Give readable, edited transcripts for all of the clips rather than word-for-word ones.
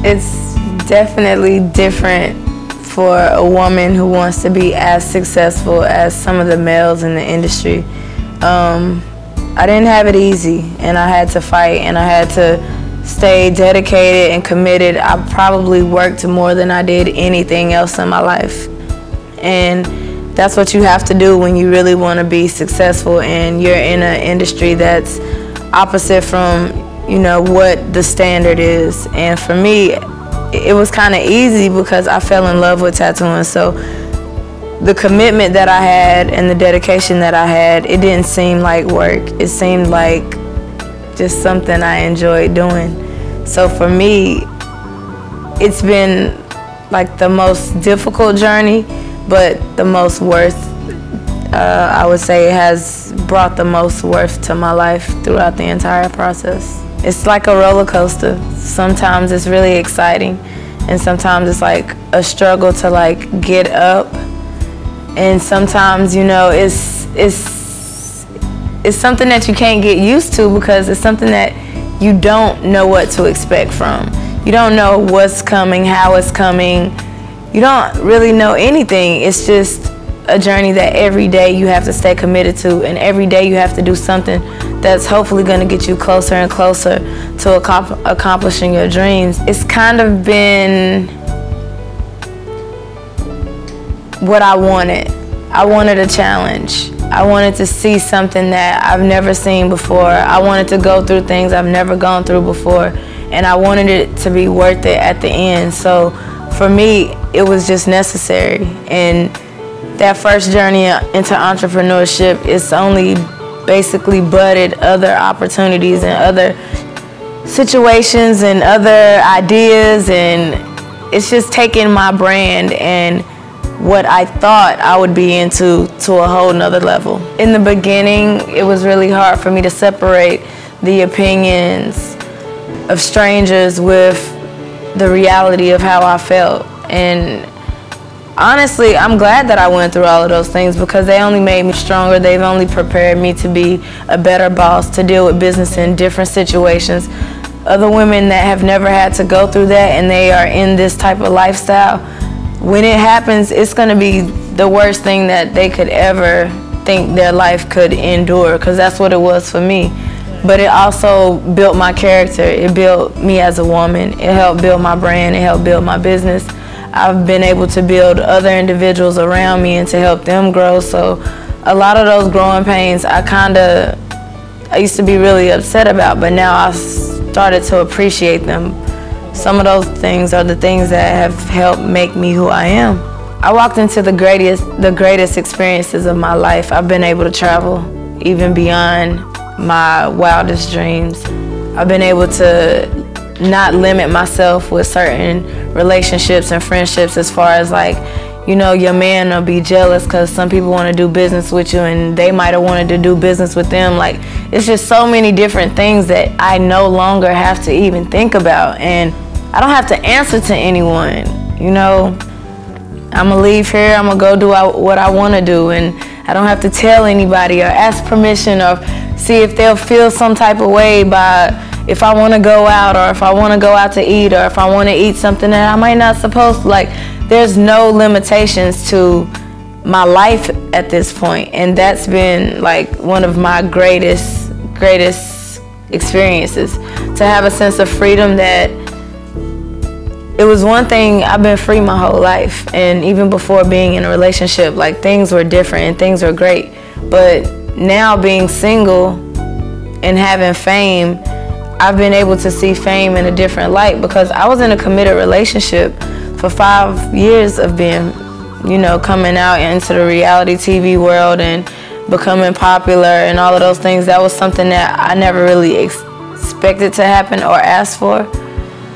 It's definitely different for a woman who wants to be as successful as some of the males in the industry. I didn't have it easy, and I had to fight, and I had to stay dedicated and committed. I probably worked more than I did anything else in my life. And that's what you have to do when you really want to be successful and you're in an industry that's opposite from, you know, what the standard is. And for me, it was kind of easy because I fell in love with tattooing. So the commitment that I had and the dedication that I had, it didn't seem like work. It seemed like just something I enjoyed doing. So for me, it's been like the most difficult journey, but the most worth. I would say it has brought the most worth to my life throughout the entire process. It's like a roller coaster. Sometimes it's really exciting, and sometimes it's like a struggle to like get up. And sometimes, you know, it's something that you can't get used to because it's something that you don't know what to expect from. You don't know what's coming, how it's coming. You don't really know anything. It's just a journey that every day you have to stay committed to, and every day you have to do something that's hopefully going to get you closer and closer to accomplishing your dreams. It's kind of been what I wanted. I wanted a challenge. I wanted to see something that I've never seen before. I wanted to go through things I've never gone through before, and I wanted it to be worth it at the end. So for me, it was just necessary. And that first journey into entrepreneurship, it's only basically budded other opportunities and other situations and other ideas, and it's just taken my brand and what I thought I would be into to a whole nother level. In the beginning, it was really hard for me to separate the opinions of strangers with the reality of how I felt. And honestly, I'm glad that I went through all of those things because they only made me stronger. They've only prepared me to be a better boss, to deal with business in different situations. Other women that have never had to go through that and they are in this type of lifestyle, when it happens, it's going to be the worst thing that they could ever think their life could endure, because that's what it was for me. But it also built my character. It built me as a woman. It helped build my brand. It helped build my business. I've been able to build other individuals around me and to help them grow. So a lot of those growing pains, I used to be really upset about, but now I started to appreciate them. Some of those things are the things that have helped make me who I am. I walked into the greatest experiences of my life. I've been able to travel even beyond my wildest dreams. I've been able to not limit myself with certain relationships and friendships, as far as like, you know, your man will be jealous because some people want to do business with you and they might have wanted to do business with them. Like, it's just so many different things that I no longer have to even think about, and I don't have to answer to anyone. You know, I'm gonna leave here, I'm gonna go do what I want to do, and I don't have to tell anybody or ask permission or see if they'll feel some type of way by if I want to go out, or if I want to go out to eat, or if I want to eat something that I might not supposed to. Like, there's no limitations to my life at this point, and that's been like one of my greatest experiences, to have a sense of freedom. That it was one thing, I've been free my whole life, and even before being in a relationship, like, things were different and things were great. But now being single and having fame, I've been able to see fame in a different light, because I was in a committed relationship for 5 years of being, you know, coming out into the reality TV world and becoming popular and all of those things. That was something that I never really expected to happen or asked for.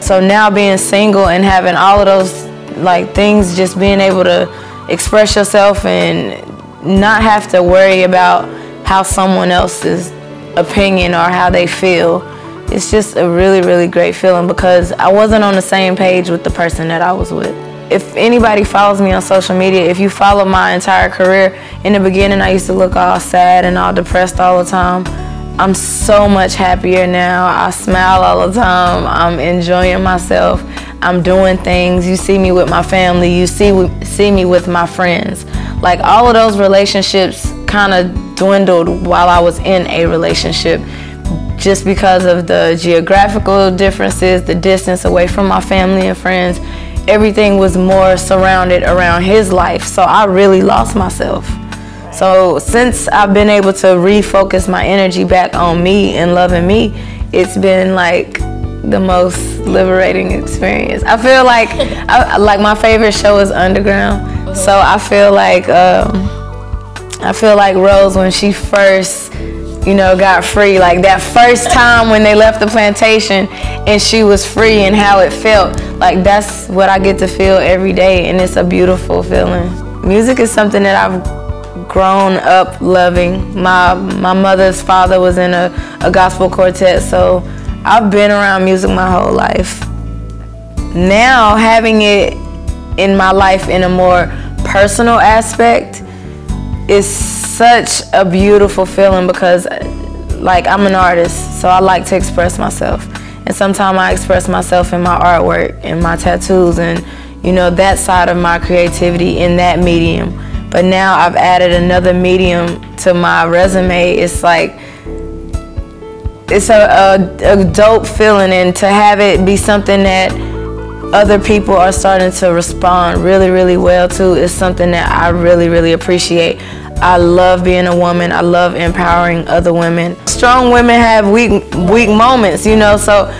So now being single and having all of those like things, just being able to express yourself and not have to worry about how someone else's opinion or how they feel, it's just a really, really great feeling, because I wasn't on the same page with the person that I was with. If anybody follows me on social media, if you follow my entire career, in the beginning I used to look all sad and all depressed all the time. I'm so much happier now. I smile all the time. I'm enjoying myself. I'm doing things. You see me with my family. You see me with my friends. Like, all of those relationships kind of dwindled while I was in a relationship, just because of the geographical differences, the distance away from my family and friends. Everything was more surrounded around his life, so I really lost myself. So since I've been able to refocus my energy back on me and loving me, it's been like the most liberating experience. I feel like like my favorite show is Underground. So I feel like Rose, when she first, you know, got free, like that first time when they left the plantation and she was free and how it felt, like that's what I get to feel every day, and it's a beautiful feeling. Music is something that I've grown up loving. My mother's father was in a gospel quartet, so I've been around music my whole life. Now, having it in my life in a more personal aspect is such a beautiful feeling, because like, I'm an artist, so I like to express myself, and sometimes I express myself in my artwork and my tattoos, and you know, that side of my creativity in that medium. But now I've added another medium to my resume. It's like, it's a dope feeling, and to have it be something that other people are starting to respond really, really well to is something that I really, really appreciate. I love being a woman. I love empowering other women. Strong women have weak moments, you know, so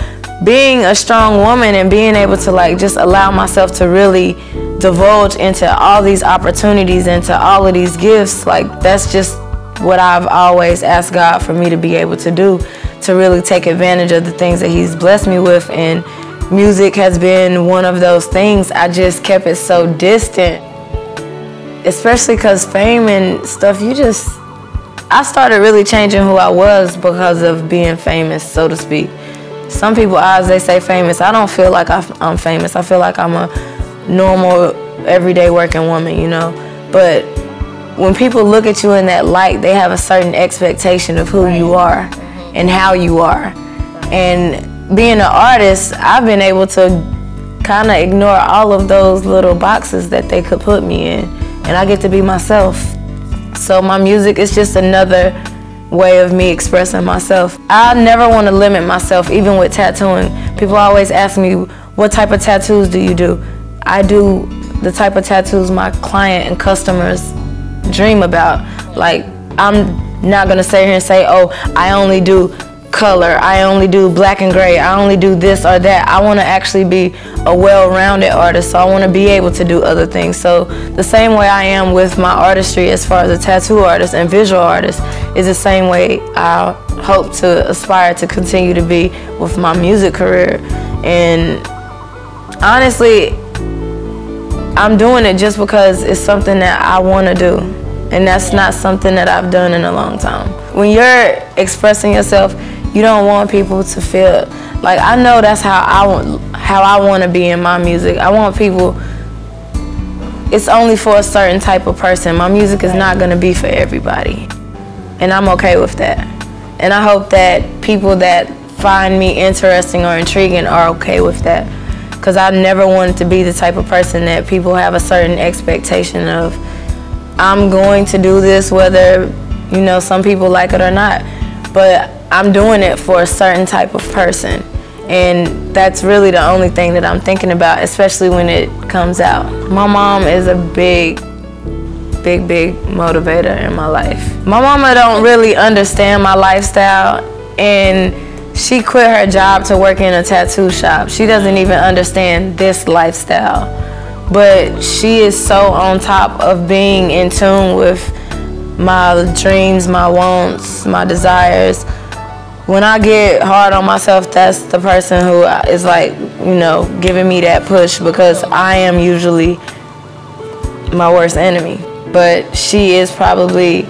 being a strong woman and being able to like just allow myself to really divulge into all these opportunities, into all of these gifts, like that's just what I've always asked God for me to be able to do, to really take advantage of the things that He's blessed me with, and music has been one of those things. I just kept it so distant, especially because fame and stuff, I started really changing who I was because of being famous, so to speak. Some people's eyes, they say famous. I don't feel like I'm famous. I feel like I'm a normal, everyday working woman, you know. But when people look at you in that light, they have a certain expectation of who you are and how you are. And being an artist, I've been able to kind of ignore all of those little boxes that they could put me in, and I get to be myself. So my music is just another way of me expressing myself. I never want to limit myself, even with tattooing. People always ask me, what type of tattoos do you do? I do the type of tattoos my client and customers dream about. Like, I'm not gonna sit here and say, oh, I only do color, I only do black and gray, I only do this or that. I want to actually be a well-rounded artist, so I want to be able to do other things. So the same way I am with my artistry as far as a tattoo artist and visual artist is the same way I hope to aspire to continue to be with my music career. And honestly, I'm doing it just because it's something that I want to do, and that's not something that I've done in a long time. When you're expressing yourself, you don't want people to feel like, I know that's how I want to be in my music. I want people, it's only for a certain type of person. My music is not going to be for everybody, and I'm okay with that. And I hope that people that find me interesting or intriguing are okay with that, because I never wanted to be the type of person that people have a certain expectation of. I'm going to do this whether, you know, some people like it or not, but I'm doing it for a certain type of person, and that's really the only thing that I'm thinking about, especially when it comes out. My mom is a big motivator in my life. My mama don't really understand my lifestyle, and she quit her job to work in a tattoo shop. She doesn't even understand this lifestyle, but she is so on top of being in tune with my dreams, my wants, my desires. When I get hard on myself, that's the person who is like, you know, giving me that push, because I am usually my worst enemy. But she is probably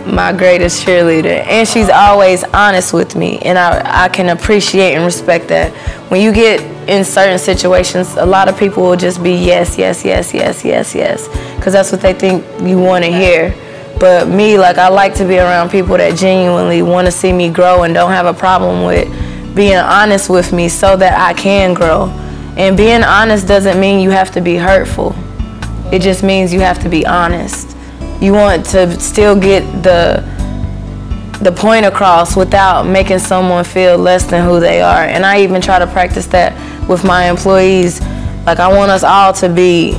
my greatest cheerleader, and she's always honest with me, and I can appreciate and respect that. When you get in certain situations, a lot of people will just be yes, yes, yes, yes, yes, yes, because that's what they think you want to hear. But me, like, I like to be around people that genuinely want to see me grow and don't have a problem with being honest with me, so that I can grow. And being honest doesn't mean you have to be hurtful. It just means you have to be honest. You want to still get the point across without making someone feel less than who they are. And I even try to practice that with my employees. Like, I want us all to be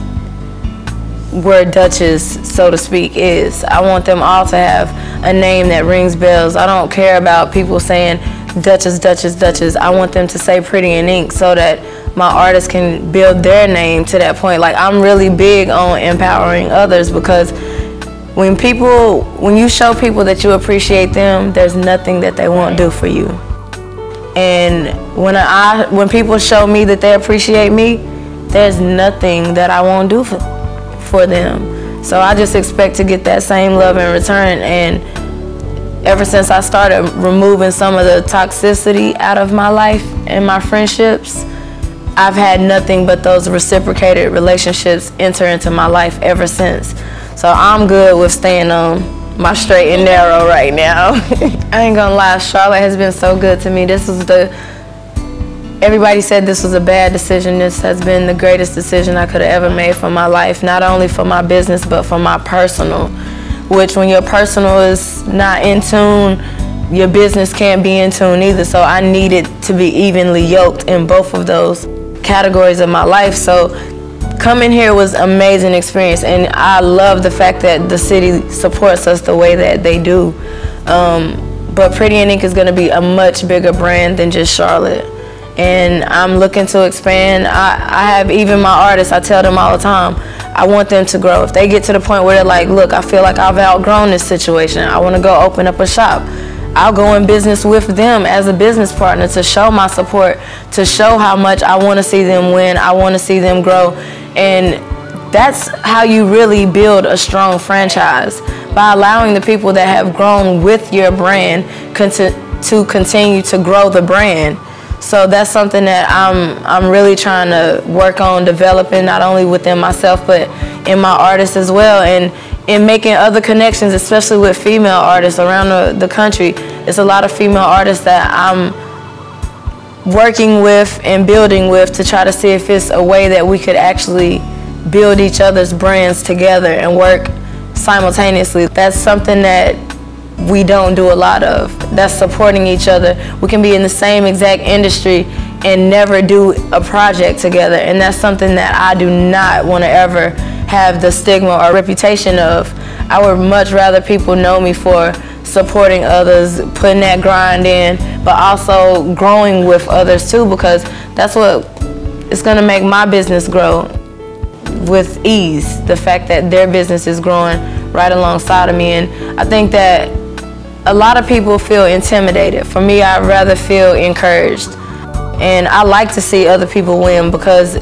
where Dutchess, so to speak, is. I want them all to have a name that rings bells. I don't care about people saying Dutchess, Dutchess, Dutchess. I want them to say Pretty in Ink so that my artists can build their name to that point. Like, I'm really big on empowering others, because when you show people that you appreciate them, there's nothing that they won't do for you. And when people show me that they appreciate me, there's nothing that I won't do for them. So I just expect to get that same love in return. And ever since I started removing some of the toxicity out of my life and my friendships, I've had nothing but those reciprocated relationships enter into my life ever since. So I'm good with staying on my straight and narrow right now. I ain't gonna lie, Charlotte has been so good to me. Everybody said this was a bad decision. This has been the greatest decision I could have ever made for my life, not only for my business, but for my personal, which when your personal is not in tune, your business can't be in tune either. So I needed to be evenly yoked in both of those categories of my life. So coming here was an amazing experience, and I love the fact that the city supports us the way that they do. But Pretty in Ink is going to be a much bigger brand than just Charlotte, and I'm looking to expand. I have even my artists, I tell them all the time, I want them to grow. If they get to the point where they're like, look, I feel like I've outgrown this situation, I want to go open up a shop, I'll go in business with them as a business partner to show my support, to show how much I want to see them win, I want to see them grow. And that's how you really build a strong franchise, by allowing the people that have grown with your brand to continue to grow the brand. So that's something that I'm really trying to work on developing, not only within myself, but in my artists as well. And in making other connections, especially with female artists around the country. It's a lot of female artists that I'm working with and building with to try to see if it's a way that we could actually build each other's brands together and work simultaneously. That's something that we don't do a lot of. That's supporting each other. We can be in the same exact industry and never do a project together, and that's something that I do not want to ever have the stigma or reputation of. I would much rather people know me for supporting others, putting that grind in, but also growing with others too, because that's what is going to make my business grow with ease. The fact that their business is growing right alongside of me. And I think that a lot of people feel intimidated. For me, I'd rather feel encouraged. And I like to see other people win, because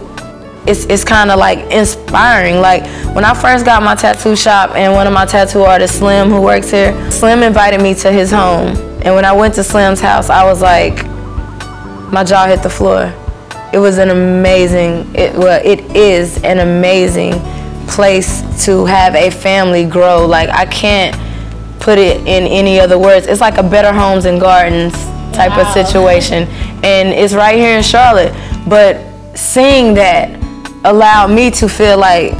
it's kind of like inspiring. Like when I first got my tattoo shop, and one of my tattoo artists, Slim, who works here, Slim invited me to his home. And when I went to Slim's house, I was like, my jaw hit the floor. It was an amazing, it is an amazing place to have a family grow. Like, I can't put it in any other words. It's like a Better Homes and Gardens type of situation. And it's right here in Charlotte. But seeing that allowed me to feel like,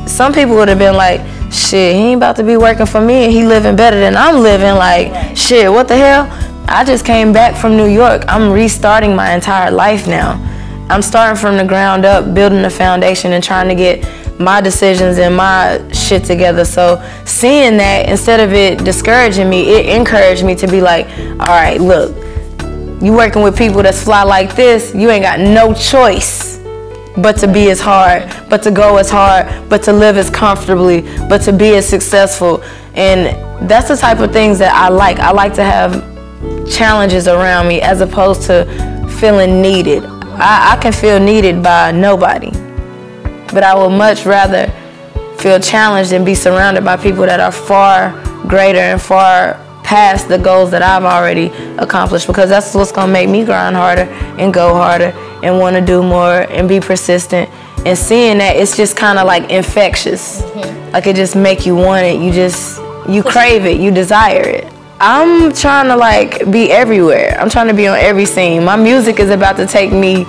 some people would have been like, shit, he ain't about to be working for me and he living better than I'm living. Like, shit, what the hell? I just came back from New York. I'm restarting my entire life now. I'm starting from the ground up, building a foundation and trying to get my decisions and my shit together. So seeing that, instead of it discouraging me, it encouraged me to be like, all right, look, you working with people that's fly like this, you ain't got no choice but to be as hard, but to go as hard, but to live as comfortably, but to be as successful. And that's the type of things that I like. I like to have challenges around me as opposed to feeling needed. I can feel needed by nobody, but I would much rather feel challenged and be surrounded by people that are far greater and far past the goals that I've already accomplished, because that's what's going to make me grind harder and go harder and want to do more and be persistent. And seeing that, it's just kind of like infectious. Like, it just make you want it. You crave it. You desire it. I'm trying to like be everywhere. I'm trying to be on every scene. My music is about to take me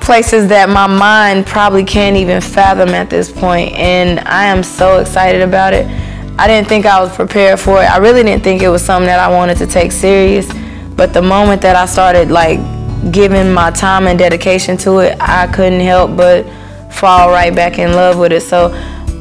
places that my mind probably can't even fathom at this point, and I am so excited about it. I didn't think I was prepared for it. I really didn't think it was something that I wanted to take serious, but the moment that I started like giving my time and dedication to it, I couldn't help but fall right back in love with it. So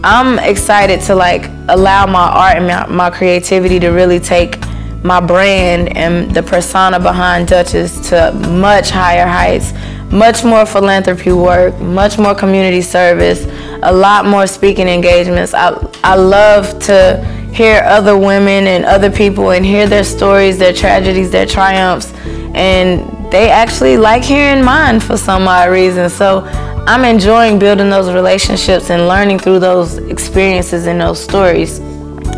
I'm excited to like allow my art and my creativity to really take my brand and the persona behind Dutchess to much higher heights, much more philanthropy work, much more community service, a lot more speaking engagements. I love to hear other women and other people and hear their stories, their tragedies, their triumphs, and they actually like hearing mine for some odd reason. So I'm enjoying building those relationships and learning through those experiences and those stories.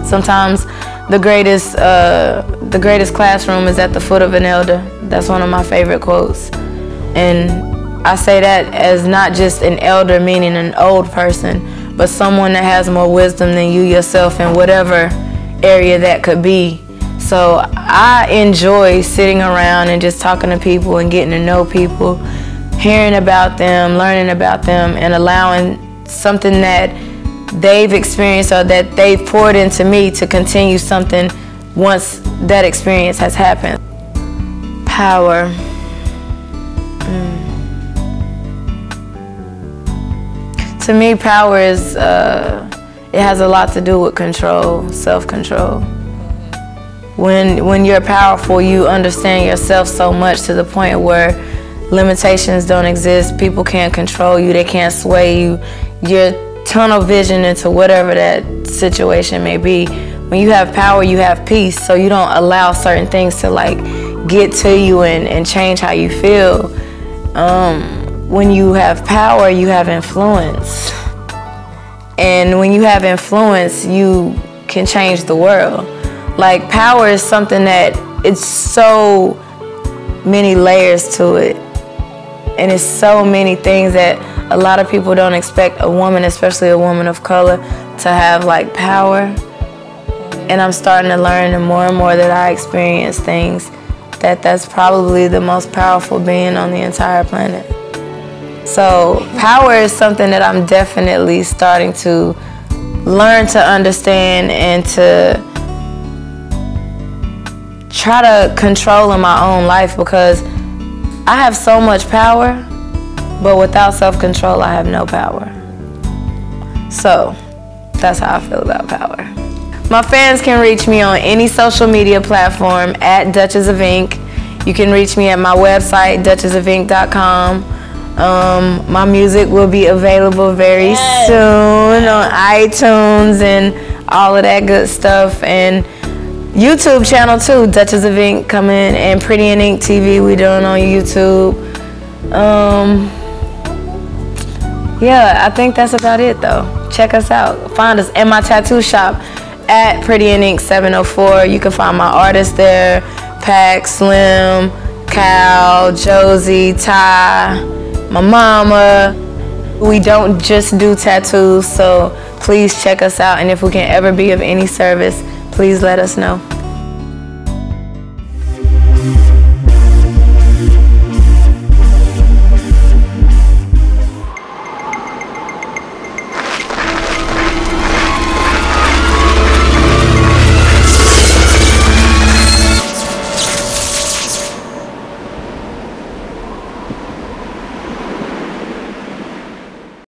Sometimes the greatest classroom is at the foot of an elder. That's one of my favorite quotes. And I say that as not just an elder meaning an old person, but someone that has more wisdom than you yourself in whatever area that could be. So I enjoy sitting around and just talking to people and getting to know people, hearing about them, learning about them, and allowing something that they've experienced or that they've poured into me to continue something once that experience has happened. Power. To me, power is, it has a lot to do with control, self-control. When you're powerful, you understand yourself so much to the point where limitations don't exist. People can't control you, they can't sway you. You're tunnel vision into whatever that situation may be. When you have power, you have peace, so you don't allow certain things to like get to you and change how you feel. When you have power, you have influence. And when you have influence, you can change the world. Like, power is something that it's so many layers to it. And it's so many things that a lot of people don't expect a woman, especially a woman of color, to have like power. And I'm starting to learn the more and more that I experience things, that's probably the most powerful being on the entire planet. So power is something that I'm definitely starting to learn to understand and to try to control in my own life, because I have so much power, but without self-control, I have no power. So that's how I feel about power. My fans can reach me on any social media platform at Dutchess of Ink. You can reach me at my website, dutchessofink.com. My music will be available very soon on iTunes and all of that good stuff. And YouTube channel too, Dutchess of Ink coming, and Pretty in Ink TV we doing on YouTube. Yeah, I think that's about it though. Check us out. Find us in my tattoo shop at Pretty in Ink 704. You can find my artists there, Pac, Slim, Cal, Josie, Ty, my mama. We don't just do tattoos, so please check us out, and if we can ever be of any service, please let us know.